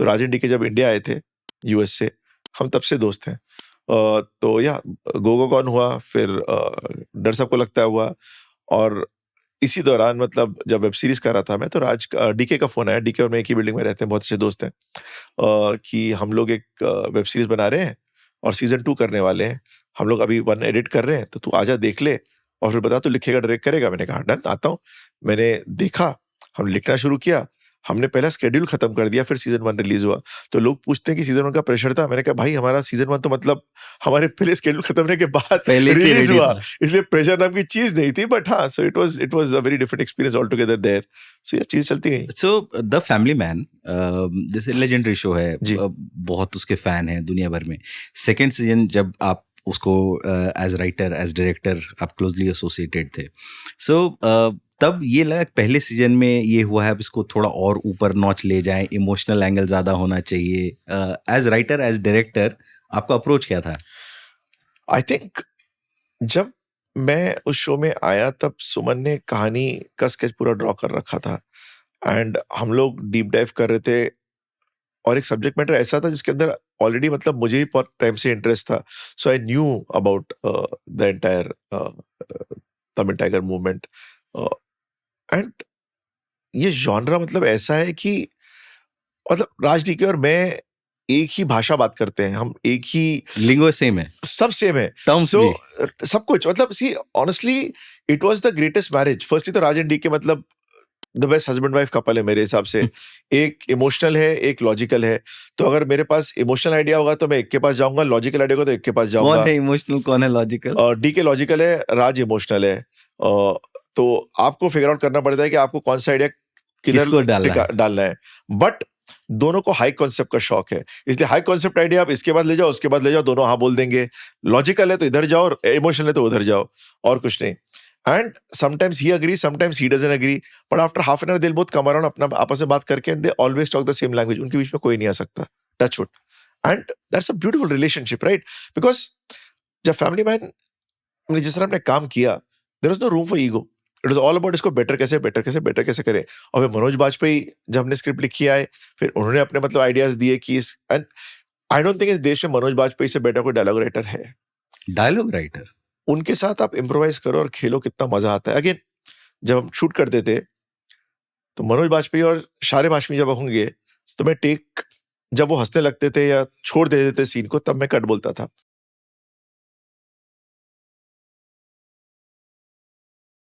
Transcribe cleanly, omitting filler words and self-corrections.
तो राजन डीके जब इंडिया आए थे यूएस से, हम तब से दोस्त हैं। तो या गोगो कौन हुआ, फिर डर सबको लगता है हुआ, और इसी दौरान मतलब जब वेब सीरीज कर रहा था मैं, तो डीके का फोन आया। डीके और मैं एक ही बिल्डिंग में रहते हैं, बहुत अच्छे दोस्त हैं, कि हम लोग एक वेब सीरीज बना रहे हैं और सीजन 2 करने वाले हैं। हम लोग अभी 1 एडिट कर रहे हैं, तो तू आजा देख ले और फिर बता तू लिखेगा डायरेक्ट करेगा। मैंने कहा डन, आता हूँ। मैंने देखा, हम लिखना शुरू किया, हमने पहला शेड्यूल खत्म कर दिया, फिर सीजन 1 रिलीज हुआ। तो लोग पूछते हैं कि सीजन 1 का प्रेशर था। मैंने कहा भाई हमारा सीजन 1 तो मतलब हमारे पहले शेड्यूल खत्म होने के बाद पहले से रिलीज ready हुआ, था। इसलिए प्रेशर नाम की चीज नहीं थी। बट हाँ, so it was a very different experience all together there. So ये चीज चलती गई। सो द फैमिली मैन जैसे लेजेंडरी शो है, जी। बहुत उसके फैन हैं दुनिया भर में। सेकेंड सीजन जब आप उसको एज राइटर एज डायरेक्टर आप क्लोजली एसोसिएटेड थे, सो तब ये लगा कि पहले सीजन में ये हुआ है, अब इसको थोड़ा और ऊपर नॉच ले जाएं, इमोशनल एंगल ज़्यादा होना चाहिए। एज राइटर एज डायरेक्टर आपका अप्रोच क्या था? आई थिंक जब मैं उस शो में आया तब सुमन ने कहानी का स्केच पूरा ड्रॉ कर रखा था, एंड हम लोग डीप डाइव कर रहे थे, और एक सब्जेक्ट मैटर ऐसा था जिसके अंदर ऑलरेडी मतलब मुझे ही बहुत टाइम से इंटरेस्ट था। So I knew about the entire Tamil Tiger movement, and ये जॉनरा मतलब ऐसा है कि मतलब राज डीके और मैं एक ही भाषा बात करते हैं, हम एक ही लिंगो सेम है, सब सेम है, टर्म्स सो भी। सब कुछ मतलब see honestly it was the greatest marriage. Firstly तो राज एंड डीके मतलब the best husband wife couple है मेरे हिसाब से। एक इमोशनल है, एक लॉजिकल है। तो अगर मेरे पास इमोशनल आइडिया होगा तो मैं एक के पास जाऊंगा, लॉजिकल आइडिया होगा तो एक के पास कौन जाऊंगा। है इमोशनल, कौन है लॉजिकल? डीके लॉजिकल है, राज इमोशनल है। तो आपको फिगर आउट करना पड़ता है कि आपको कौन सा आइडिया किसको डालना है? डालना है। बट दोनों को हाई कॉन्सेप्ट का शौक है, इसलिए हाई कॉन्सेप्ट आइडिया आप इसके बाद ले जाओ, उसके बाद ले जाओ, दोनों हाँ बोल देंगे। लॉजिकल है तो इधर जाओ, और इमोशनल है तो उधर जाओ, और कुछ नहीं। And sometimes he agree, sometimes he doesn't agree, but after half an hour they'll both come around अपना आपस में बात करके, they always talk the same language. उनके बीच में कोई नहीं आ सकता, touch wood. And that's a beautiful relationship, right? Because जब फैमिली मैन जिस तरह हमने काम किया, there was no room for ego. It was all about इसको बेटर कैसे करें। और फिर मनोज बाजपेयी जब हमने स्क्रिप्ट लिखी आए, फिर उन्होंने अपने मतलब आइडियाज दिए कि एंड आई डोंट थिंक इस देश में मनोज बाजपेयी से बेटर कोई डायलॉग राइटर है। डायलॉग राइटर उनके साथ आप इम्प्रोवाइज करो और खेलो, कितना मजा आता है। अगेन जब हम शूट करते थे तो मनोज बाजपेयी और शारे हाशमी जब होंगे, तो मैं टेक जब वो हंसने लगते थे या छोड़ देते थे सीन को, तब मैं कट बोलता था।